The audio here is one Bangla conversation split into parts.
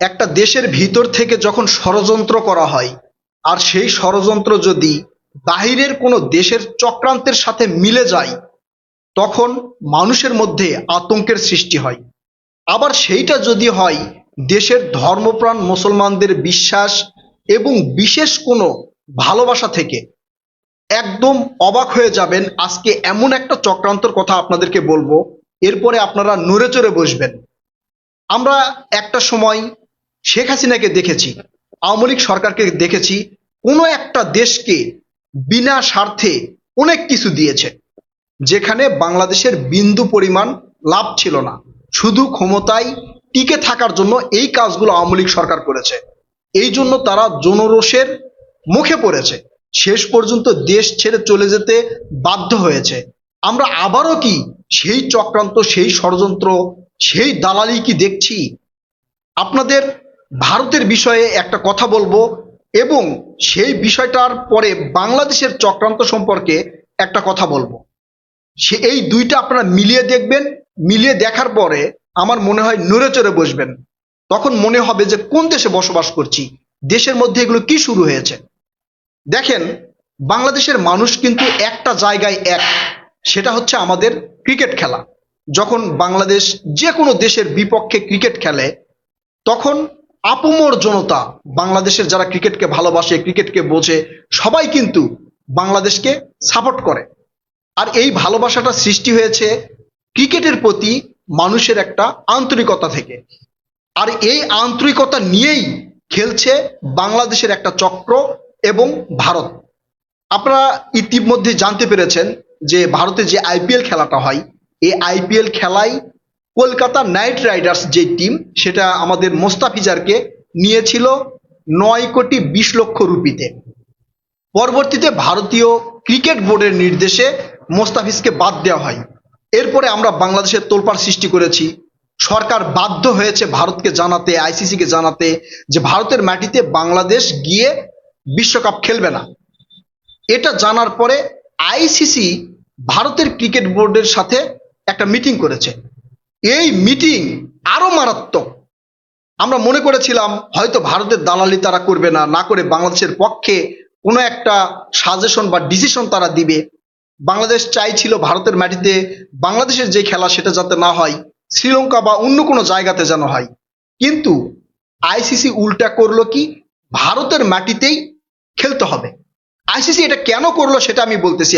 একটা দেশের ভিতর থেকে যখন ষড়যন্ত্র করা হয় আর সেই ষড়যন্ত্র যদি বাহিরের কোনো দেশের চক্রান্তের সাথে মিলে যায় তখন মানুষের মধ্যে আতঙ্কের সৃষ্টি হয়। আবার সেইটা যদি হয় দেশের ধর্মপ্রাণ মুসলমানদের বিশ্বাস এবং বিশেষ কোনো ভালোবাসা থেকে, একদম অবাক হয়ে যাবেন। আজকে এমন একটা চক্রান্তর কথা আপনাদেরকে বলবো, এরপরে আপনারা নড়ে চড়ে বসবেন। আমরা একটা সময় শেখ হাসিনাকে দেখেছি, আওয়ামী লীগ সরকারকে দেখেছি, কোনো একটা দেশকে বিনা স্বার্থে অনেক কিছু দিয়েছে, যেখানে বাংলাদেশের বিন্দু পরিমাণ লাভ ছিল না। শুধু ক্ষমতায় টিকে থাকার জন্য এই কাজগুলো আওয়ামী লীগ সরকার করেছে। এই জন্য তারা জনরোষের মুখে পড়েছে, শেষ পর্যন্ত দেশ ছেড়ে চলে যেতে বাধ্য হয়েছে। আমরা আবারও কি সেই চক্রান্ত, সেই ষড়যন্ত্র, সেই দালালি কি দেখছি? আপনাদের ভারতের বিষয়ে একটা কথা বলবো এবং সেই বিষয়টার পরে বাংলাদেশের চক্রান্ত সম্পর্কে একটা কথা বলবো। এই দুইটা আপনারা মিলিয়ে দেখবেন, মিলিয়ে দেখার পরে আমার মনে হয় নড়ে চড়ে বসবেন। তখন মনে হবে যে কোন দেশে বসবাস করছি, দেশের মধ্যে এগুলো কি শুরু হয়েছে। দেখেন, বাংলাদেশের মানুষ কিন্তু একটা জায়গায় এক, সেটা হচ্ছে আমাদের ক্রিকেট খেলা। যখন বাংলাদেশ যে কোনো দেশের বিপক্ষে ক্রিকেট খেলে তখন আপামর জনতা, বাংলাদেশের যারা ক্রিকেটকে ভালোবাসে, ক্রিকেটকে বোঝে, সবাই কিন্তু বাংলাদেশকে সাপোর্ট করে। আর এই ভালোবাসাটা সৃষ্টি হয়েছে ক্রিকেটের প্রতি মানুষের একটা আন্তরিকতা থেকে। আর এই আন্তরিকতা নিয়েই খেলছে বাংলাদেশের একটা চক্র এবং ভারত। আপনারা ইতিমধ্যে জানতে পেরেছেন যে ভারতে যে আইপিএল খেলাটা হয়, এই আইপিএল খেলায় কলকাতা নাইট রাইডার্স যে টিম, সেটা আমাদের মোস্তাফিজারকে নিয়েছিল 9,20,00,000 রুপিতে। পরবর্তীতে ভারতীয় ক্রিকেট বোর্ডের নির্দেশে মোস্তাফিজকে বাদ দেওয়া হয়। এরপরে আমরা বাংলাদেশের তোলপাড় সৃষ্টি করেছি। সরকার বাধ্য হয়েছে ভারতকে জানাতে, আইসিসিকে জানাতে যে ভারতের মাটিতে বাংলাদেশ গিয়ে বিশ্বকাপ খেলবে না। এটা জানার পরে আইসিসি ভারতের ক্রিকেট বোর্ডের সাথে একটা মিটিং করেছে। এই মিটিং আরো মারাত্মক। আমরা মনে করেছিলাম হয়তো ভারতের দালালি তারা করবে না, না করে বাংলাদেশের পক্ষে কোনো একটা সাজেশন বা ডিসিশন তারা দিবে। বাংলাদেশ চাইছিল ভারতের মাটিতে বাংলাদেশের যে খেলা সেটা যাতে না হয়, শ্রীলঙ্কা বা অন্য কোনো জায়গাতে যেন হয়। কিন্তু আইসিসি উল্টা করলো কি, ভারতের মাটিতেই খেলতে হবে। আইসিসি এটা কেন করলো সেটা আমি বলতেছি।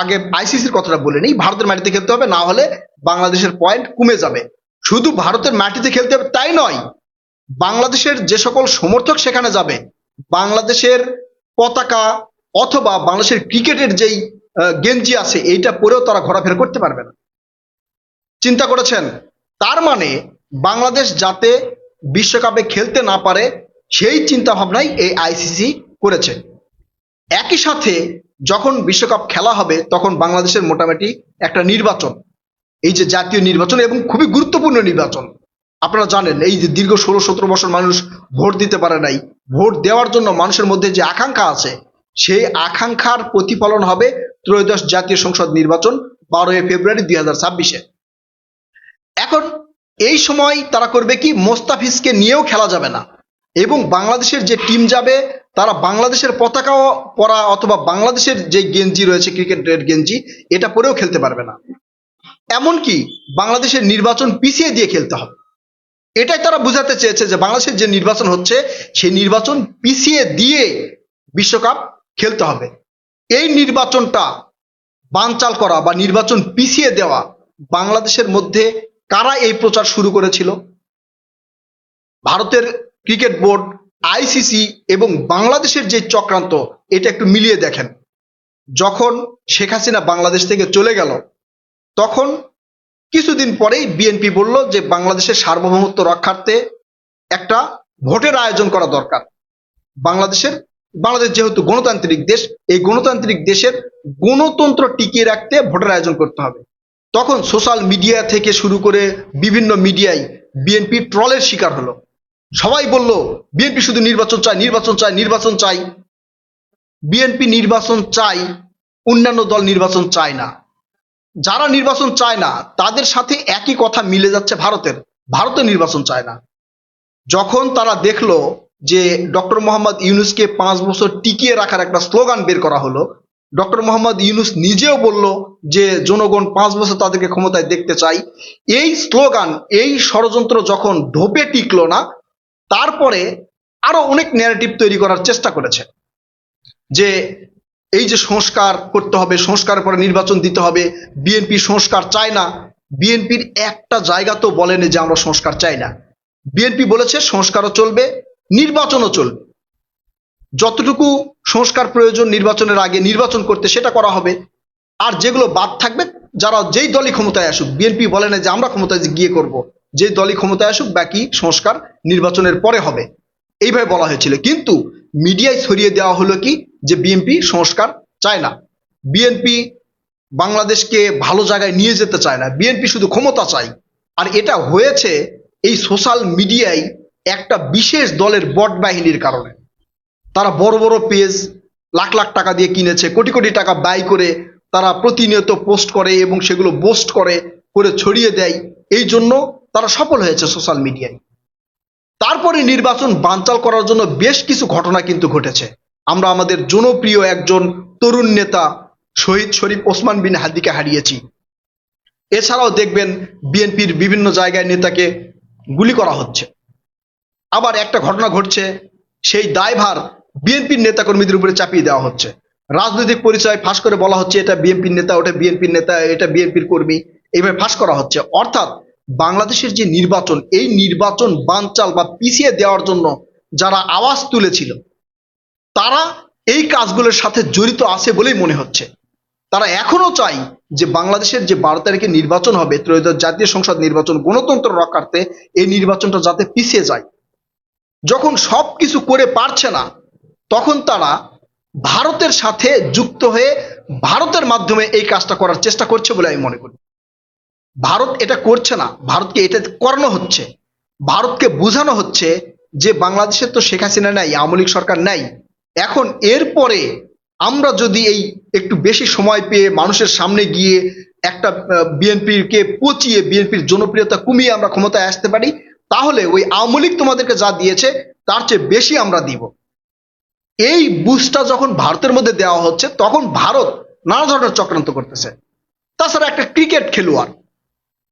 আগে আইসিসির কথাটা বলে নিই। ভারতের মাটিতে খেলতে হবে, না হলে বাংলাদেশের পয়েন্ট কমে যাবে। শুধু ভারতের মাটিতে খেলতে হবে তাই নয়, বাংলাদেশের যে সকল সমর্থক সেখানে যাবে, বাংলাদেশের পতাকা অথবা বাংলাদেশের ক্রিকেটের যেই গেঞ্জি আছে এইটা পরেও তারা ঘোরাফেরা করতে পারবে না। চিন্তা করেছেন? তার মানে বাংলাদেশ যাতে বিশ্বকাপে খেলতে না পারে সেই চিন্তা ভাবনাই এই আইসিসি করেছে। একই সাথে যখন বিশ্বকাপ খেলা হবে তখন বাংলাদেশের মোটামুটি একটা নির্বাচন, এই যে জাতীয় নির্বাচন এবং খুবই গুরুত্বপূর্ণ নির্বাচন। আপনারা জানেন এই যে দীর্ঘ 16-17 বছর মানুষ ভোট দিতে পারে নাই, ভোট দেওয়ার জন্য মানুষের মধ্যে যে আকাঙ্ক্ষা আছে সেই আকাঙ্ক্ষার প্রতিফলন হবে ত্রয়োদশ জাতীয় সংসদ নির্বাচন 12 ফেব্রুয়ারি 2026-এ। এখন এই সময় তারা করবে কি, মোস্তাফিজকে নিয়েও খেলা যাবে না এবং বাংলাদেশের যে টিম যাবে তারা বাংলাদেশের পতাকাও পরা অথবা বাংলাদেশের যে গেঞ্জি রয়েছে ক্রিকেটের গেঞ্জি এটা পরেও খেলতে পারবে না। এমনকি বাংলাদেশের নির্বাচন পিছিয়ে দিয়ে খেলতে হবে। এটাই তারা বুঝাতে চেয়েছে যে বাংলাদেশের যে নির্বাচন হচ্ছে সেই নির্বাচন পিছিয়ে দিয়ে বিশ্বকাপ খেলতে হবে। এই নির্বাচনটা বানচাল করা বা নির্বাচন পিছিয়ে দেওয়া, বাংলাদেশের মধ্যে কারা এই প্রচার শুরু করেছিল? ভারতের ক্রিকেট বোর্ড, আইসিসি এবং বাংলাদেশের যে চক্রান্ত, এটা একটু মিলিয়ে দেখেন। যখন শেখ হাসিনা বাংলাদেশ থেকে চলে গেল তখন কিছুদিন পরেই বিএনপি বলল যে বাংলাদেশের সার্বভৌমত্ব রক্ষার্থে একটা ভোটের আয়োজন করা দরকার। বাংলাদেশ যেহেতু গণতান্ত্রিক দেশ, এই গণতান্ত্রিক দেশের গণতন্ত্র টিকিয়ে রাখতে ভোটের আয়োজন করতে হবে। তখন সোশ্যাল মিডিয়া থেকে শুরু করে বিভিন্ন মিডিয়ায় বিএনপি ট্রলের শিকার হলো। সবাই বলল বিএনপি শুধু নির্বাচন চায়, নির্বাচন চায়, নির্বাচন চাই। বিএনপি নির্বাচন চাই, অন্যান্য দল নির্বাচন চায় না। যারা নির্বাচন চায় না তাদের সাথে একই কথা মিলে যাচ্ছে ভারতের। ভারতের নির্বাচন চায় না। যখন তারা দেখলো যে ডক্টর মোহাম্মদ ইউনূসকে 5 বছর টিকিয়ে রাখার একটা স্লোগান বের করা হলো, ডক্টর মোহাম্মদ ইউনূস নিজেও বলল যে জনগণ 5 বছর তাদেরকে ক্ষমতায় দেখতে চাই। এই স্লোগান, এই ষড়যন্ত্র যখন ঢোপে টিকলো না, তারপরে আরো অনেক ন্যারেটিভ তৈরি করার চেষ্টা করেছে যে এই যে সংস্কার করতে হবে, সংস্কারের পরে নির্বাচন দিতে হবে, বিএনপি সংস্কার চায় না। বিএনপির একটা জায়গা তো বলেনি যে আমরা সংস্কার চাই না। বিএনপি বলেছে সংস্কারও চলবে, নির্বাচনও চলবে। যতটুকু সংস্কার প্রয়োজন নির্বাচনের আগে নির্বাচন করতে, সেটা করা হবে। আর যেগুলো বাদ থাকবে, যারা যেই দলই ক্ষমতায় আসুক, বিএনপি বলে না যে আমরা ক্ষমতায় গিয়ে করব, যে দলই ক্ষমতায় আসুক বাকি সংস্কার নির্বাচনের পরে হবে, এইভাবে বলা হয়েছিল। কিন্তু মিডিয়ায় ছড়িয়ে দেওয়া হলো কি যে বিএনপি সংস্কার চায় না, বিএনপি বাংলাদেশকে ভালো জায়গায় নিয়ে যেতে চায় না, বিএনপি শুধু ক্ষমতা চায়। আর এটা হয়েছে এই সোশ্যাল মিডিয়ায় একটা বিশেষ দলের বট বাহিনীর কারণে। তারা বড় বড় পেজ লাখ লাখ টাকা দিয়ে কিনেছে, কোটি কোটি টাকা ব্যয় করে তারা প্রতিনিয়ত পোস্ট করে এবং সেগুলো বোস্ট করে করে ছড়িয়ে দেয়। এই জন্য তারা সফল হয়েছে সোশ্যাল মিডিয়ায়। তারপরে নির্বাচন বানচাল করার জন্য বেশ কিছু ঘটনা কিন্তু ঘটেছে। আমরা আমাদের জনপ্রিয় একজন তরুণ নেতা শহীদ শরীফ ওসমান বিন হাদিকে হারিয়েছি। এছাড়াও দেখবেন বিএনপির বিভিন্ন জায়গায় নেতাকে গুলি করা হচ্ছে। আবার একটা ঘটনা ঘটছে, সেই দায়ভার বিএনপির নেতাকর্মীদের উপরে চাপিয়ে দেওয়া হচ্ছে। রাজনৈতিক পরিচয় ফাঁস করে বলা হচ্ছে এটা বিএনপির নেতা, ওটা বিএনপির নেতা, এটা বিএনপির কর্মী, এইভাবে ফাঁস করা হচ্ছে। অর্থাৎ বাংলাদেশের যে নির্বাচন, এই নির্বাচন বানচাল বা পিছিয়ে দেওয়ার জন্য যারা আওয়াজ তুলেছিল, তারা এই কাজগুলোর সাথে জড়িত আছে বলেই মনে হচ্ছে। তারা এখনো চায় যে বাংলাদেশের যে 12 তারিখে নির্বাচন হবে, ত্রয়োদশ জাতীয় সংসদ নির্বাচন, গণতন্ত্র রক্ষার্থে এই নির্বাচনটা যাতে পিছিয়ে যায়। যখন সবকিছু করে পারছে না, তখন তারা ভারতের সাথে যুক্ত হয়ে ভারতের মাধ্যমে এই কাজটা করার চেষ্টা করছে বলে আমি মনে করি। ভারত এটা করছে না, ভারতকে এটা করানো হচ্ছে। ভারতকে বোঝানো হচ্ছে যে বাংলাদেশে তো শেখ হাসিনা নাই, আওয়ামী লীগ সরকার নাই, এখন এরপরে আমরা যদি এই একটু বেশি সময় পেয়ে মানুষের সামনে গিয়ে একটা বিএনপিকে পচিয়ে, বিএনপির জনপ্রিয়তা কমিয়ে আমরা ক্ষমতায় আসতে পারি, তাহলে ওই আওয়ামী লীগ তোমাদেরকে যা দিয়েছে তার চেয়ে বেশি আমরা দিব। এই বুস্টটা যখন ভারতের মধ্যে দেওয়া হচ্ছে, তখন ভারত নানা ধরনের চক্রান্ত করতেছে। তাছাড়া একটা ক্রিকেট খেলোয়াড়,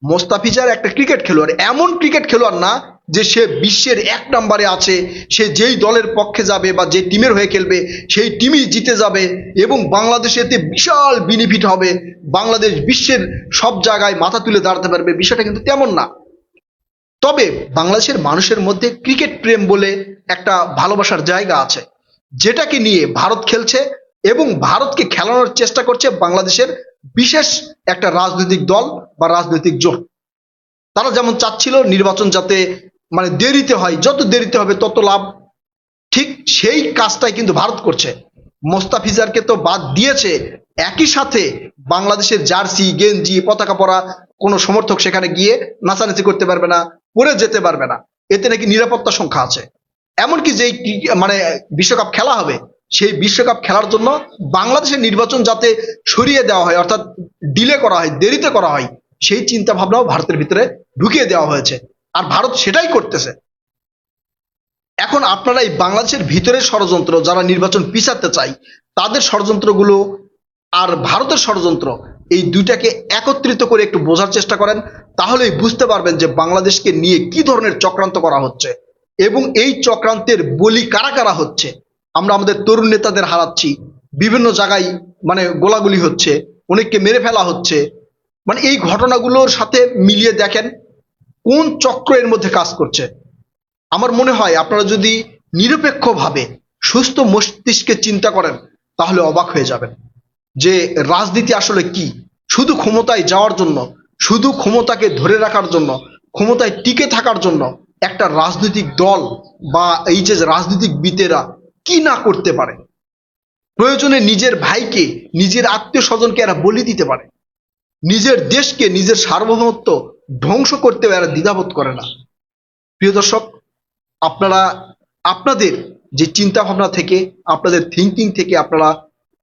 মোস্তাফিজার একটা ক্রিকেট খেলোয়াড়, এমন ক্রিকেট খেলোয়াড় না যে সে বিশ্বের 1 নম্বরে আছে, সে যেই দলের পক্ষে যাবে বা যে টিমের হয়ে খেলবে সেই টিমই জিতে যাবে এবং বাংলাদেশে এতে বিশাল বেনিফিট হবে, বাংলাদেশ বিশ্বের সব জায়গায় মাথা তুলে দাঁড়াতে পারবে, বিষয়টা কিন্তু তেমন না। তবে বাংলাদেশের মানুষের মধ্যে ক্রিকেট প্রেম বলে একটা ভালোবাসার জায়গা আছে, যেটাকে নিয়ে ভারত খেলছে এবং ভারতকে খেলানোর চেষ্টা করছে বাংলাদেশের বিশেষ একটা রাজনৈতিক দল বা রাজনৈতিক জোট। তারা যেমন চাচ্ছিল নির্বাচন যাতে মানে দেরিতে হয়, যত দেরিতে হবে তত লাভ, ঠিক সেই কাজটাই কিন্তু ভারত করছে। মোস্তাফিজারকে তো বাদ দিয়েছে, একই সাথে বাংলাদেশের জার্সি গেঞ্জি পতাকা পরা কোনো সমর্থক সেখানে গিয়ে নাচানাচি করতে পারবে না, পরে যেতে পারবে না, এতে নাকি নিরাপত্তা সংখ্যা আছে। এমনকি যেই মানে বিশ্বকাপ খেলা হবে, সেই বিশ্বকাপ খেলার জন্য বাংলাদেশের নির্বাচন যাতে সরিয়ে দেওয়া হয়, অর্থাৎ ডিলে করা হয়, দেরিতে করা হয়, সেই চিন্তা ভাবনাও ভারতের ভিতরে ঢুকিয়ে দেওয়া হয়েছে। আর ভারত সেটাই করতেছে। এখন আপনারা এই বাংলাদেশের ভিতরের ষড়যন্ত্র, যারা নির্বাচন পিছাতে চায় তাদের ষড়যন্ত্রগুলো আর ভারতের ষড়যন্ত্র, এই দুইটাকে একত্রিত করে একটু বোঝার চেষ্টা করেন, তাহলেই বুঝতে পারবেন যে বাংলাদেশকে নিয়ে কি ধরনের চক্রান্ত করা হচ্ছে এবং এই চক্রান্তের বলি কারা কারা হচ্ছে। আমরা আমাদের তরুণ নেতাদের হারাচ্ছি, বিভিন্ন জায়গায় মানে গোলাগুলি হচ্ছে, অনেককে মেরে ফেলা হচ্ছে। মানে এই ঘটনাগুলোর সাথে মিলিয়ে দেখেন কোন চক্র এর মধ্যে কাজ করছে। আমার মনে হয় আপনারা যদি নিরপেক্ষভাবে সুস্থ মস্তিষ্কে চিন্তা করেন, তাহলে অবাক হয়ে যাবেন যে রাজনীতি আসলে কি। শুধু ক্ষমতায় যাওয়ার জন্য, শুধু ক্ষমতাকে ধরে রাখার জন্য, ক্ষমতায় টিকে থাকার জন্য একটা রাজনৈতিক দল বা এই যে রাজনীতিবিদেরা কি না করতে পারে। প্রয়োজনে নিজের ভাইকে, নিজের আত্মীয় স্বজনকে এরা বলি দিতে পারে, নিজের দেশকে, নিজের সার্বভৌমত্ব ধ্বংস করতেও এরা দ্বিধাবোধ করে না। প্রিয় দর্শক, আপনারা আপনাদের যে চিন্তা ভাবনা থেকে, আপনাদের থিঙ্কিং থেকে আপনারা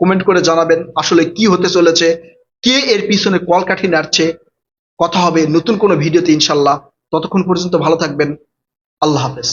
কমেন্ট করে জানাবেন আসলে কি হতে চলেছে, কে এর পিছনে কলকাঠি নাড়ছে। কথা হবে নতুন কোনো ভিডিওতে ইনশাল্লাহ। ততক্ষণ পর্যন্ত ভালো থাকবেন। আল্লাহ হাফেজ।